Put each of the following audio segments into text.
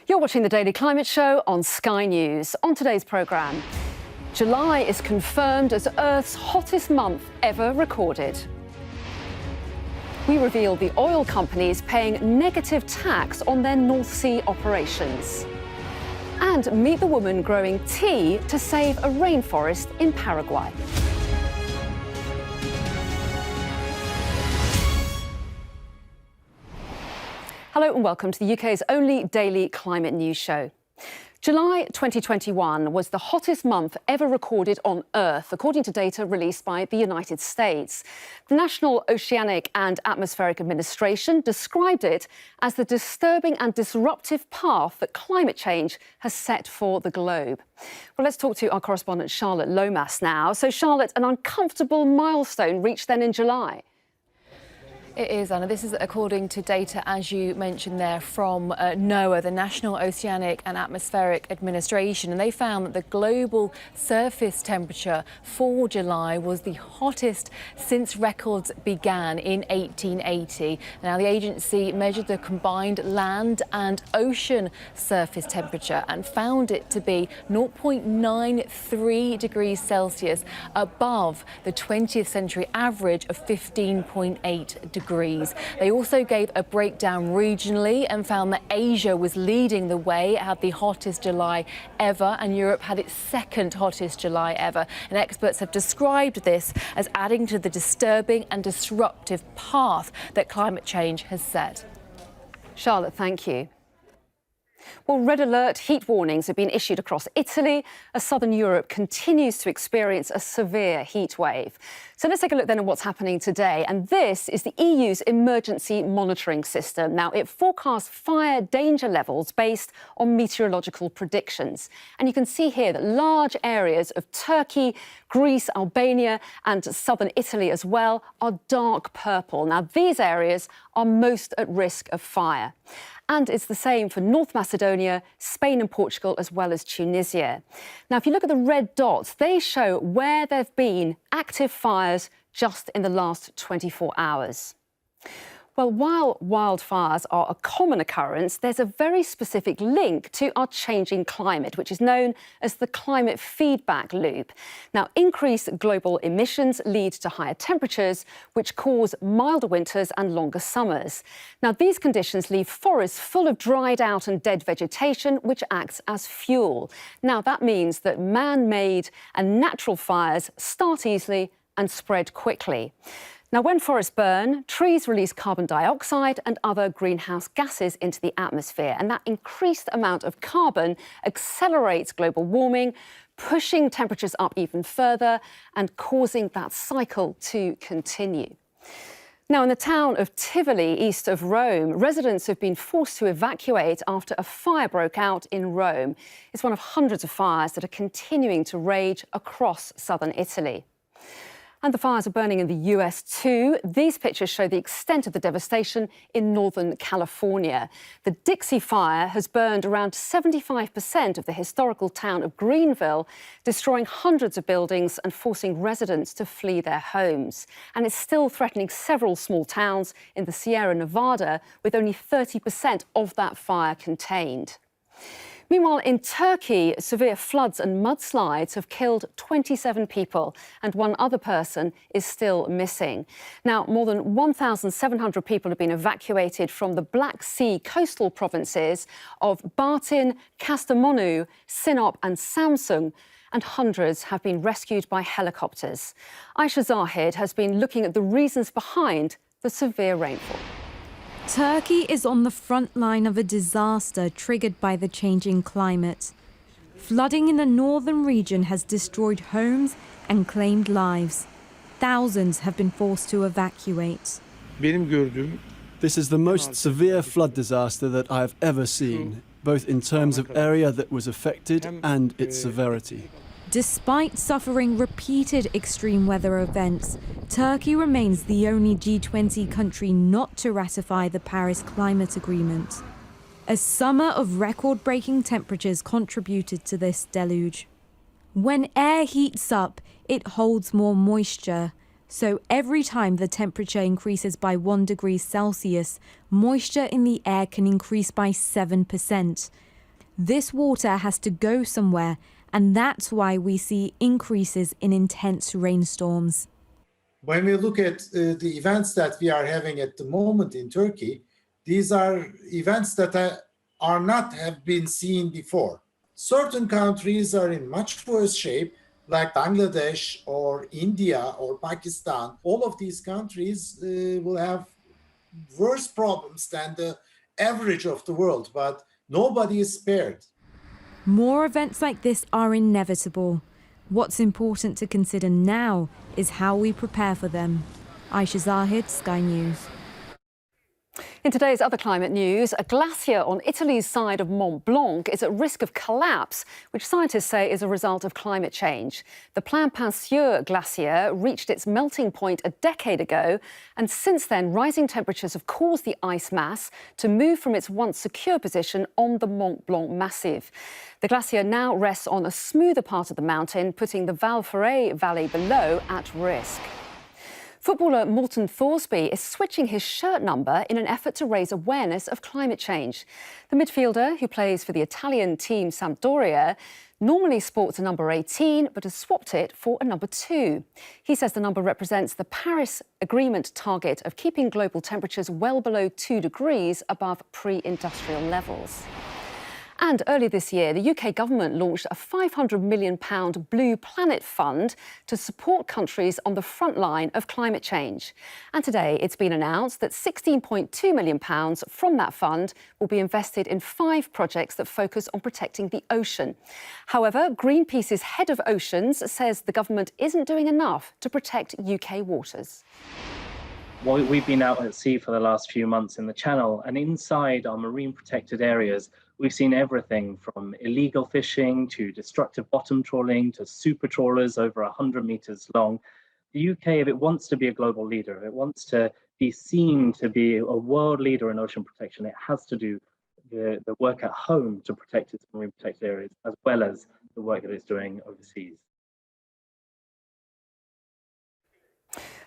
You're watching the Daily Climate Show on Sky News. On today's programme, July is confirmed as Earth's hottest month ever recorded. We reveal the oil companies paying negative tax on their North Sea operations. And meet the woman growing tea to save a rainforest in Paraguay. Hello and welcome to the UK's only daily climate news show. July 2021 was the hottest month ever recorded on Earth, according to data released by the United States. The National Oceanic and Atmospheric Administration described it as the disturbing and disruptive path that climate change has set for the globe. Well, let's talk to our correspondent Charlotte Lomas now. So, Charlotte, an uncomfortable milestone reached then in July. It is, Anna. This is according to data, as you mentioned there, from NOAA, the National Oceanic and Atmospheric Administration. And they found that the global surface temperature for July was the hottest since records began in 1880. Now, the agency measured the combined land and ocean surface temperature and found it to be 0.93 degrees Celsius above the 20th century average of 15.8 degrees. They also gave a breakdown regionally and found that Asia was leading the way. It had the hottest July ever, and Europe had its second hottest July ever. And experts have described this as adding to the disturbing and disruptive path that climate change has set. Charlotte, thank you. Well, red alert heat warnings have been issued across Italy as southern Europe continues to experience a severe heat wave. So let's take a look then at what's happening today. And this is the EU's emergency monitoring system. Now, it forecasts fire danger levels based on meteorological predictions. And you can see here that large areas of Turkey, Greece, Albania and southern Italy as well are dark purple. Now, these areas are most at risk of fire. And it's the same for North Macedonia, Spain and Portugal, as well as Tunisia. Now, if you look at the red dots, they show where there have been active fires just in the last 24 hours. Well, while wildfires are a common occurrence, there's a very specific link to our changing climate, which is known as the climate feedback loop. Now, increased global emissions lead to higher temperatures, which cause milder winters and longer summers. Now, these conditions leave forests full of dried out and dead vegetation, which acts as fuel. Now, that means that man-made and natural fires start easily and spread quickly. Now, when forests burn, trees release carbon dioxide and other greenhouse gases into the atmosphere, and that increased amount of carbon accelerates global warming, pushing temperatures up even further and causing that cycle to continue. Now, in the town of Tivoli, east of Rome, residents have been forced to evacuate after a fire broke out in Rome. It's one of hundreds of fires that are continuing to rage across southern Italy. And the fires are burning in the US too. These pictures show the extent of the devastation in Northern California. The Dixie Fire has burned around 75% of the historical town of Greenville, destroying hundreds of buildings and forcing residents to flee their homes. And it's still threatening several small towns in the Sierra Nevada, with only 30% of that fire contained. Meanwhile, in Turkey, severe floods and mudslides have killed 27 people and one other person is still missing. Now, more than 1,700 people have been evacuated from the Black Sea coastal provinces of Bartın, Kastamonu, Sinop and Samsun, and hundreds have been rescued by helicopters. Aisha Zahid has been looking at the reasons behind the severe rainfall. Turkey is on the front line of a disaster triggered by the changing climate. Flooding in the northern region has destroyed homes and claimed lives. Thousands have been forced to evacuate. This is the most severe flood disaster that I have ever seen, both in terms of area that was affected and its severity. Despite suffering repeated extreme weather events, Turkey remains the only G20 country not to ratify the Paris Climate Agreement. A summer of record-breaking temperatures contributed to this deluge. When air heats up, it holds more moisture. So every time the temperature increases by 1 degree Celsius, moisture in the air can increase by 7%. This water has to go somewhere, and that's why we see increases in intense rainstorms. When we look at the events that we are having at the moment in Turkey, these are events that are not have been seen before. Certain countries are in much worse shape, like Bangladesh or India or Pakistan. All of these countries will have worse problems than the average of the world, but nobody is spared. More events like this are inevitable. What's important to consider now is how we prepare for them. Aisha Zahid, Sky News. In today's other climate news, a glacier on Italy's side of Mont Blanc is at risk of collapse, which scientists say is a result of climate change. The Plain-Pincieux glacier reached its melting point a decade ago, and since then, rising temperatures have caused the ice mass to move from its once secure position on the Mont Blanc massif. The glacier now rests on a smoother part of the mountain, putting the Wildfires valley below at risk. Footballer Morten Thorsby is switching his shirt number in an effort to raise awareness of climate change. The midfielder, who plays for the Italian team Sampdoria, normally sports a number 18 but has swapped it for a number 2. He says the number represents the Paris Agreement target of keeping global temperatures well below 2 degrees above pre-industrial levels. And earlier this year, the UK government launched a £500 million Blue Planet Fund to support countries on the front line of climate change. And today it's been announced that £16.2 million from that fund will be invested in 5 projects that focus on protecting the ocean. However, Greenpeace's head of oceans says the government isn't doing enough to protect UK waters. Well, we've been out at sea for the last few months in the Channel, and inside our marine protected areas, we've seen everything from illegal fishing to destructive bottom trawling to super trawlers over 100 meters long. The UK, if it wants to be a global leader, if it wants to be seen to be a world leader in ocean protection, it has to do the work at home to protect its marine protected areas, as well as the work that it's doing overseas.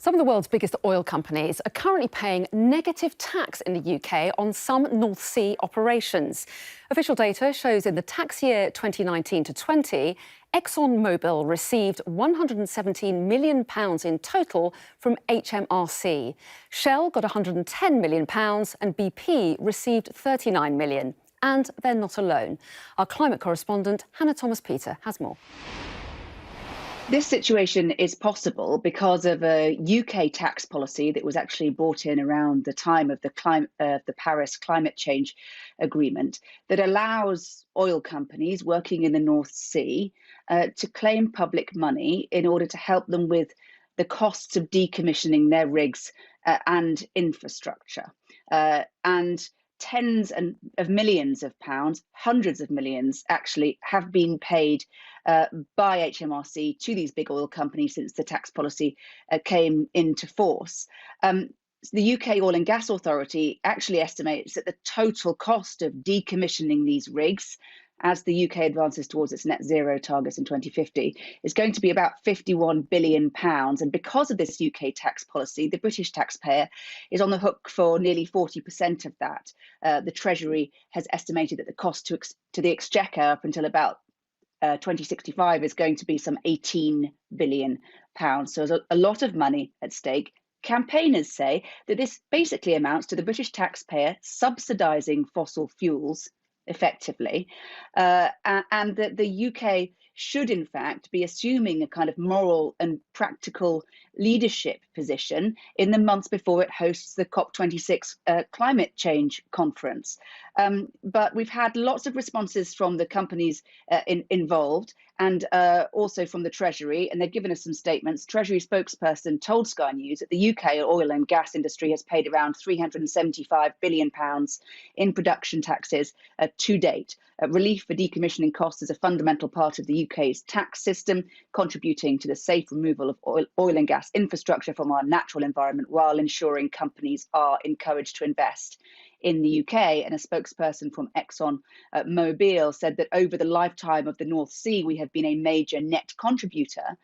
Some of the world's biggest oil companies are currently paying negative tax in the UK on some North Sea operations. Official data shows in the tax year 2019 to 20, ExxonMobil received £117 million in total from HMRC. Shell got £110 million and BP received £39 million. And they're not alone. Our climate correspondent, Hannah Thomas-Peter, has more. This situation is possible because of a UK tax policy that was actually brought in around the time of the Paris Climate Change Agreement that allows oil companies working in the North Sea to claim public money in order to help them with the costs of decommissioning their rigs and infrastructure. And tens of millions of pounds, hundreds of millions actually have been paid by HMRC to these big oil companies since the tax policy came into force. The UK Oil and Gas Authority actually estimates that the total cost of decommissioning these rigs as the UK advances towards its net zero targets in 2050 is going to be about £51 billion. And because of this UK tax policy, the British taxpayer is on the hook for nearly 40% of that. The Treasury has estimated that the cost to the Exchequer up until about 2065 is going to be some £18 billion. So there's a lot of money at stake. Campaigners say that this basically amounts to the British taxpayer subsidising fossil fuels effectively, and that the UK should in fact be assuming a kind of moral and practical leadership position in the months before it hosts the COP26 climate change conference. But we've had lots of responses from the companies involved and also from the Treasury, and they've given us some statements. Treasury spokesperson told Sky News that the UK oil and gas industry has paid around £375 billion in production taxes to date. Relief for decommissioning costs is a fundamental part of the UK's tax system, contributing to the safe removal of oil and gas infrastructure from our natural environment while ensuring companies are encouraged to invest in the UK. And a spokesperson from ExxonMobil said that over the lifetime of the North Sea, we have been a major net contributor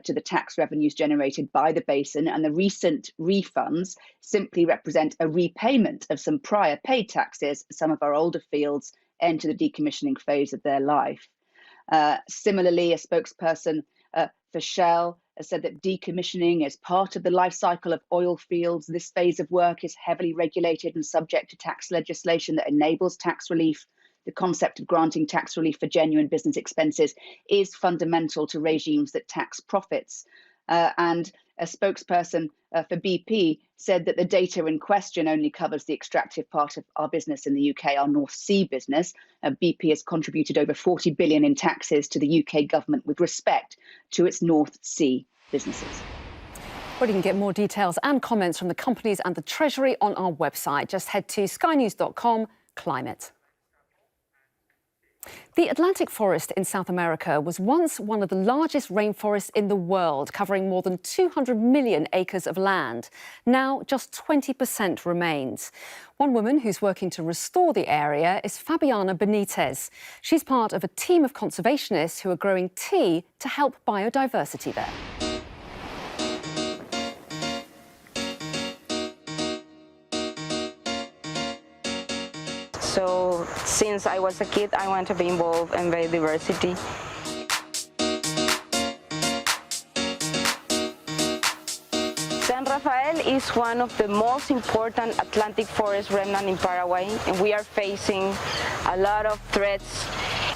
to the tax revenues generated by the basin, and the recent refunds simply represent a repayment of some prior paid taxes. Some of our older fields enter the decommissioning phase of their life. Similarly, a spokesperson for Shell has said that decommissioning is part of the life cycle of oil fields. This phase of work is heavily regulated and subject to tax legislation that enables tax relief. The concept of granting tax relief for genuine business expenses is fundamental to regimes that tax profits. And a spokesperson for BP said that the data in question only covers the extractive part of our business in the UK, our North Sea business. BP has contributed over 40 billion in taxes to the UK government with respect to its North Sea businesses. Well, you can get more details and comments from the companies and the Treasury on our website. Just head to skynews.com/climate. The Atlantic forest in South America was once one of the largest rainforests in the world, covering more than 200 million acres of land. Now, just 20% remains. One woman who's working to restore the area is Fabiana Benitez. She's part of a team of conservationists who are growing tea to help biodiversity there. So since I was a kid, I want to be involved in biodiversity. San Rafael is one of the most important Atlantic forest remnant in Paraguay, and we are facing a lot of threats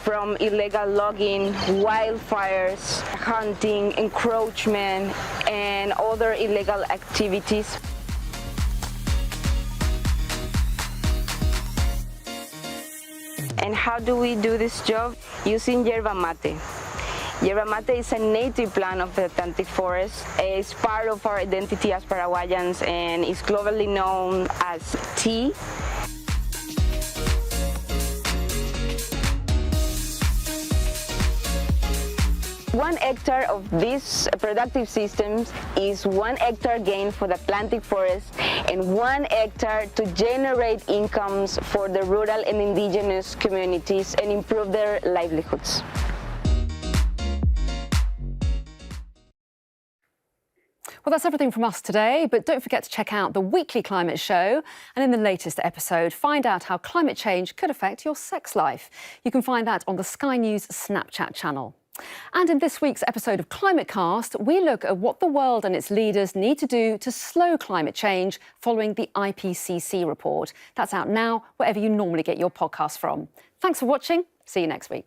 from illegal logging, wildfires, hunting, encroachment, and other illegal activities. And how do we do this job? Using yerba mate. Yerba mate is a native plant of the Atlantic forest. It's part of our identity as Paraguayans and is globally known as tea. One hectare of these productive systems is 1 hectare gain for the Atlantic forest and 1 hectare to generate incomes for the rural and indigenous communities and improve their livelihoods. Well, that's everything from us today, but don't forget to check out the weekly climate show. And in the latest episode, find out how climate change could affect your sex life. You can find that on the Sky News Snapchat channel. And in this week's episode of Climate Cast, we look at what the world and its leaders need to do to slow climate change following the IPCC report. That's out now, wherever you normally get your podcasts from. Thanks for watching. See you next week.